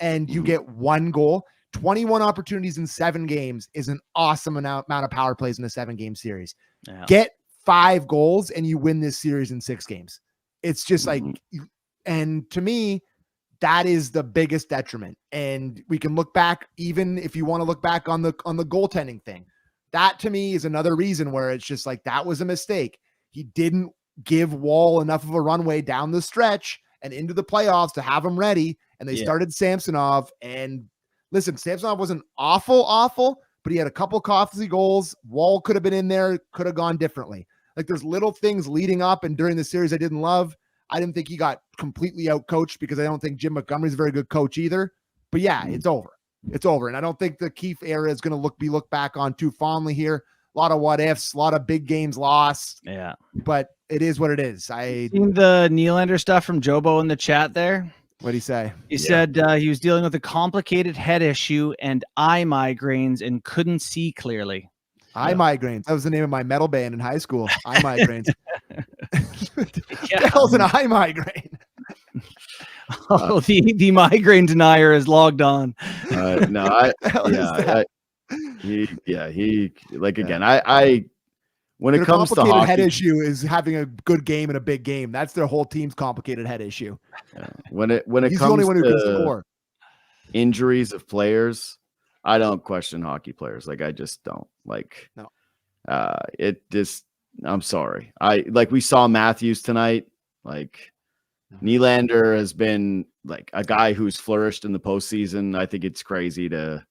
and you get one goal. 21 opportunities in 7 games is an awesome amount of power plays in a 7-game series. Yeah. Get 5 goals and you win this series in 6 games. It's just and to me, that is the biggest detriment. And we can look back, even if you want to look back on the goaltending thing, that to me is another reason where it's just like, that was a mistake. He didn't give Wall enough of a runway down the stretch and into the playoffs to have him ready. And they started Samsonov, and listen, Samsonov wasn't awful, but he had a couple costly goals. Wall could have been in there, could have gone differently. Like, there's little things leading up and during the series I didn't love. I didn't think he got completely out-coached, because I don't think Jim Montgomery's a very good coach either. But yeah, it's over. It's over. And I don't think the Keefe era is going to be looked back on too fondly here. A lot of what ifs, a lot of big games lost. Yeah. But it is what it is. I seen the Nylander stuff from Jobo in the chat there. What'd he say? He said he was dealing with a complicated head issue and eye migraines and couldn't see clearly. Eye migraines. That was the name of my metal band in high school. Eye migraines. What the hell's an eye migraine? The migraine denier is logged on. He again, I when it comes to hockey, head issue is having a good game and a big game. That's their whole team's complicated head issue. When it He's comes the only one who to can score. Injuries of players, I don't question hockey players. Like, I just don't No. It just, I'm sorry. We saw Matthews tonight. Nylander has been a guy who's flourished in the postseason. I think it's crazy to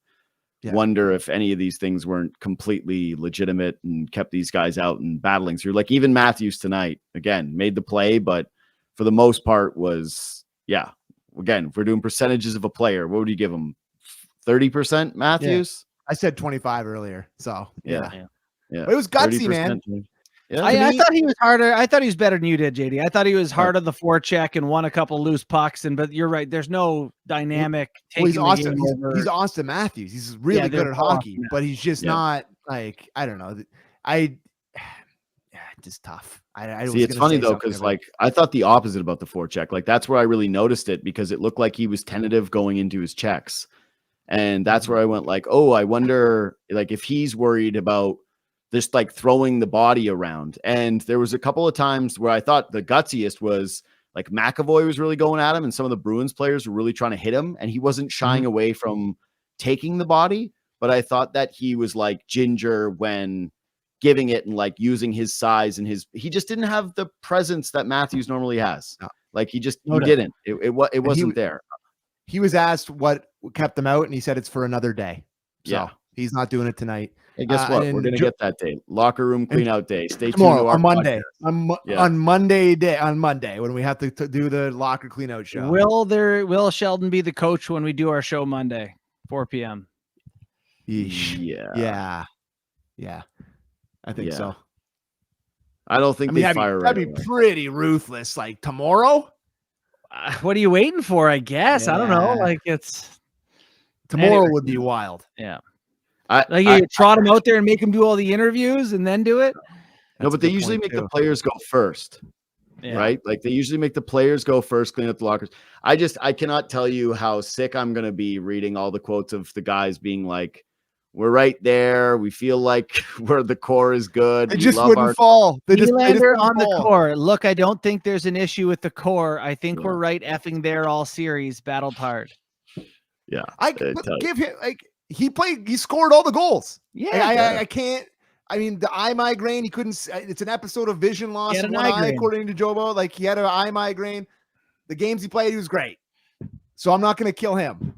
wonder if any of these things weren't completely legitimate and kept these guys out and battling through. Even Matthews tonight, again, made the play, but for the most part was, again, if we're doing percentages of a player, what would you give him? 30% Matthews? I said 25 earlier. So yeah. But it was gutsy, man. Yeah. I thought he was harder. I thought he was better than you did, JD. I thought he was hard on the forecheck and won a couple loose pucks. But you're right. There's no dynamic. He's Austin. He's Austin Matthews. He's really good at hockey, but he's just not I don't know. Just tough. I see. It's funny though, because I thought the opposite about the forecheck. That's where I really noticed it, because it looked like he was tentative going into his checks, and that's where I went I wonder if he's worried about just throwing the body around. And there was a couple of times where I thought the gutsiest was McAvoy was really going at him, and some of the Bruins players were really trying to hit him, and he wasn't shying away from taking the body. But I thought that he was Ginger when giving it and using his size and he just didn't have the presence that Matthews normally has. No. He didn't. It wasn't there. He was asked what kept him out, and he said it's for another day. So he's not doing it tonight. Hey, guess what? We're gonna get that day. Locker room clean out day. Stay tuned tomorrow, to our on Monday. podcast. On Monday when we have to do the locker clean out show. Will Sheldon be the coach when we do our show Monday, 4 p.m.? Yeesh. Yeah. I think so. I don't think that'd be pretty ruthless. Tomorrow. What are you waiting for? I guess I don't know. Tomorrow would be wild. Yeah. You trot him out there and make him do all the interviews and then do it. No, but they usually make the players go first, right? They usually make the players go first, clean up the lockers. I cannot tell you how sick I'm going to be reading all the quotes of the guys being We're right there. We feel like the core is good. They just wouldn't fall. They just on the core. Look, I don't think there's an issue with the core. I think we're right effing there all series. Battled hard. Yeah. I give him he scored all the goals. Yeah. I can't. I mean, the eye migraine, he couldn't. It's an episode of vision loss of one eye, according to Jobo. Like, he had an eye migraine. The games he played, he was great. So I'm not going to kill him.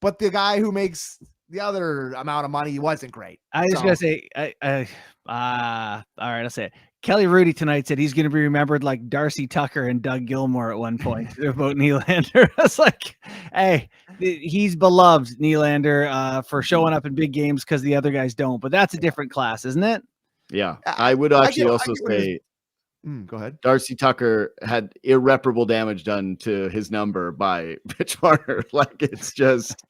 But the guy who makes the other amount of money, he wasn't great. I was going to say, all right, I'll say it. Kelly Rudy tonight said he's going to be remembered like Darcy Tucker and Doug Gilmour at one point about Nylander. I was like, hey, he's beloved, Nylander, for showing up in big games because the other guys don't. But that's a different class, isn't it? Yeah. I would actually also say, go ahead. Darcy Tucker had irreparable damage done to his number by Mitch Marner. Like, it's just,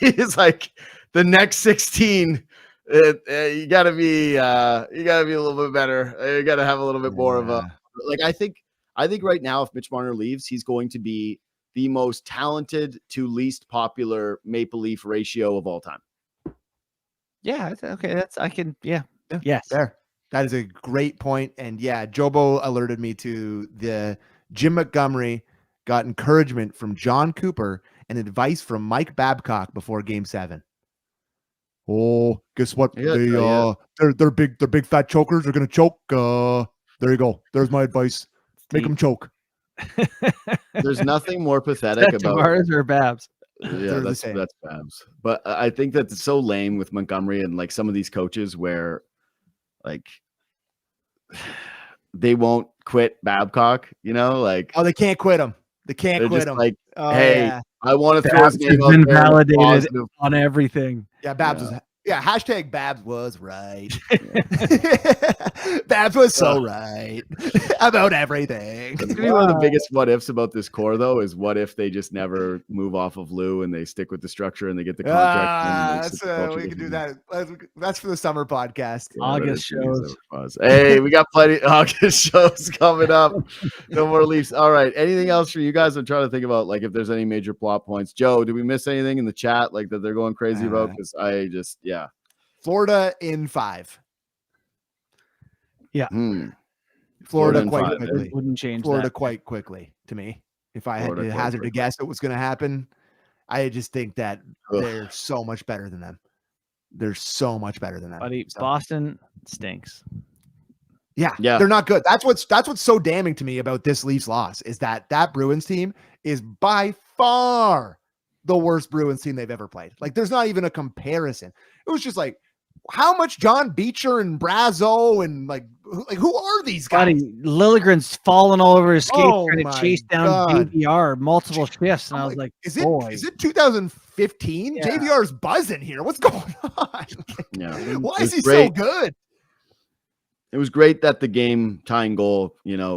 it's like the next 16. You gotta be a little bit better. You gotta have a little bit more of a, like, I think right now, if Mitch Marner leaves, he's going to be the most talented to least popular Maple Leaf ratio of all time. Yeah. Okay. Yes. There. That is a great point. And yeah, Jobo alerted me to the Jim Montgomery got encouragement from John Cooper and advice from Mike Babcock before Game 7. Oh, guess what? They're big fat chokers. They're gonna choke. There you go. There's my advice. Make them choke. There's nothing more pathetic about Tavares or Babs. Yeah, that's Babs. But I think that it's so lame with Montgomery and like some of these coaches where like they won't quit Babcock, like they can't quit him. They can't quit him. Like, I want to throw his name out there. Validated on everything. Yeah, Babs was. Yeah, hashtag Babs was right. Babs was so right about everything. One of the biggest what ifs about this core, though, is what if they just never move off of Lou and they stick with the structure and they get the contract. We can do that. That's for the summer podcast. August shows. Hey, we got plenty of August shows coming up. No more Leafs. All right. Anything else for you guys? I'm trying to think about like if there's any major plot points. Joe, did we miss anything in the chat like that they're going crazy about? Because Florida in 5. Yeah. Florida quite quickly. Wouldn't change Florida quite quickly to me. If I had to hazard a guess what was going to happen, I just think that they're so much better than them. They're so much better than them. Buddy, Boston stinks. Yeah, they're not good. That's what's so damning to me about this Leafs loss is that Bruins team is by far the worst Bruins team they've ever played. Like, there's not even a comparison. It was just like, how much John Beecher and Brazo and like who are these guys? Buddy, Liljegren's falling all over his skates trying to chase down JVR multiple shifts, and I was like, is it 2015? Yeah. JVR's buzzing here. What's going on? Why is he so good? It was great that the game tying goal,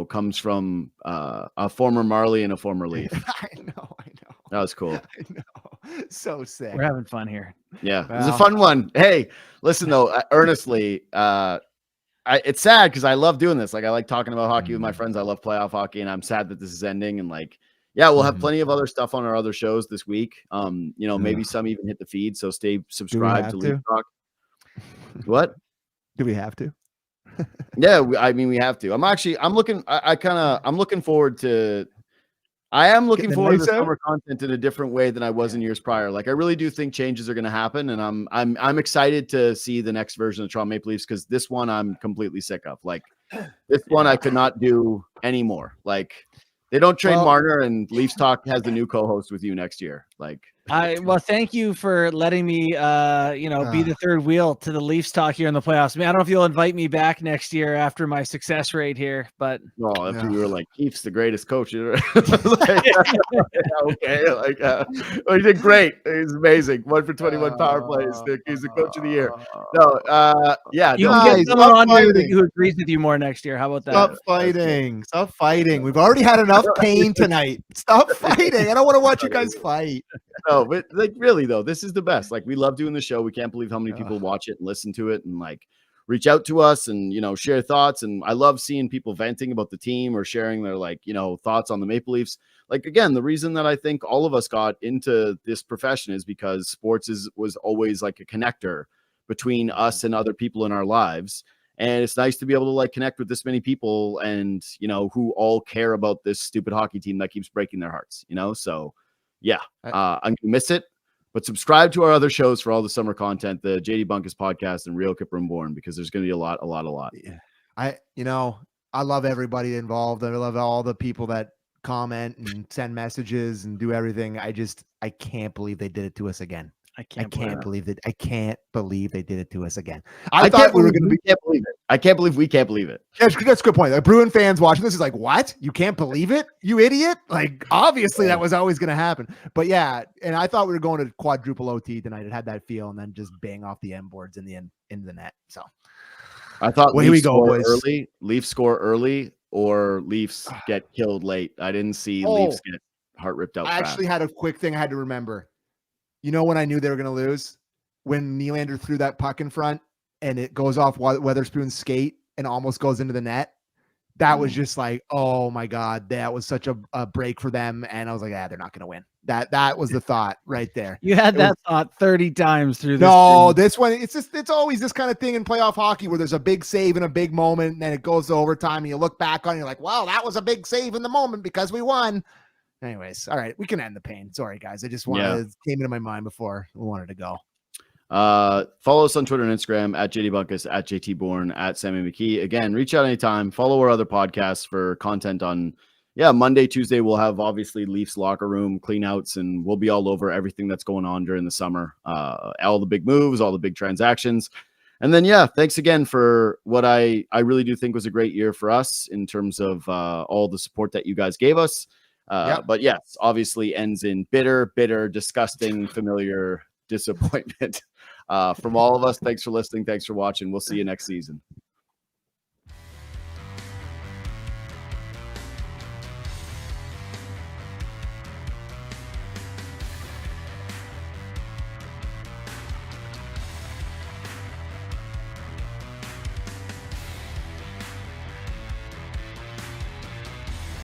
comes from a former Marley and a former Leaf. I know. That was cool. I know. So sick. We're having fun here. Yeah, it was a fun one. Hey, listen though, earnestly, it's sad because I love doing this. Like, I like talking about hockey with my friends. I love playoff hockey, and I'm sad that this is ending. And like, we'll have plenty of other stuff on our other shows this week. Maybe some even hit the feed. So stay subscribed to Leaf Talk. What? Do we have to? Yeah, we have to. I'm looking forward to. I am looking forward to summer content in a different way than I was in years prior. Like, I really do think changes are going to happen, and I'm excited to see the next version of Toronto Maple Leafs because this one I'm completely sick of. Like, this one I could not do anymore. Like, they don't trade Marner, and Leafs Talk has the new co-host with you next year. Like, thank you for letting me, be the third wheel to the Leafs Talk here in the playoffs. I mean, I don't know if you'll invite me back next year after my success rate here, but after you were like, Keith's the greatest coach. Okay, he did great. He's amazing. 1 for 21 power plays. He's the coach of the year. You can get someone on who agrees with you more next year. How about that? Stop fighting. We've already had enough pain tonight. Stop fighting. I don't want to watch you guys fight. No, but like, really though, this is the best. Like, we love doing the show. We can't believe how many people watch it and listen to it, and like, reach out to us and, share thoughts. And I love seeing people venting about the team or sharing their thoughts on the Maple Leafs. Like, again, the reason that I think all of us got into this profession is because sports was always like a connector between us and other people in our lives. And it's nice to be able to connect with this many people and, who all care about this stupid hockey team that keeps breaking their hearts, So yeah, I'm going to miss it. But subscribe to our other shows for all the summer content, the JD Bunkis podcast and Rielly and Bourne, because there's going to be a lot. Yeah. I love everybody involved. I love all the people that comment and send messages and do everything. I can't believe they did it to us again. I can't believe that. I can't believe they did it to us again. I thought we were going to be. Can't believe it. I can't believe we can't believe it. That's a good point. Like, Bruin fans watching this is like, what? You can't believe it? You idiot! Like, obviously that was always going to happen. But yeah, and I thought we were going to quadruple OT tonight. It had that feel, and then just bang off the end boards in the end into the net. So I thought, well, here we go, boys. Leafs score early, or Leafs get killed late. I didn't see Leafs get heart ripped out. I actually had a quick thing I had to remember. When I knew they were going to lose? When Nylander threw that puck in front and it goes off Weatherspoon's skate and almost goes into the net. That was just like, oh my God, that was such a break for them. And I was like, they're not going to win. That was the thought right there. You had that thought 30 times through this. No, this one, it's always this kind of thing in playoff hockey where there's a big save and a big moment and then it goes to overtime and you look back on it, you're like, wow, that was a big save in the moment because we won. Anyways, all right, we can end the pain. Sorry, guys. I just it came into my mind before we wanted to go. Follow us on Twitter and Instagram at JD Bunkis, at JT Bourne, at Sammy McKee. Again, reach out anytime. Follow our other podcasts for content on Monday, Tuesday. We'll have obviously Leafs locker room cleanouts, and we'll be all over everything that's going on during the summer. All the big moves, all the big transactions. And then, thanks again for what I really do think was a great year for us in terms of all the support that you guys gave us. But yes, obviously ends in bitter, disgusting, familiar disappointment from all of us. Thanks for listening. Thanks for watching. We'll see you next season.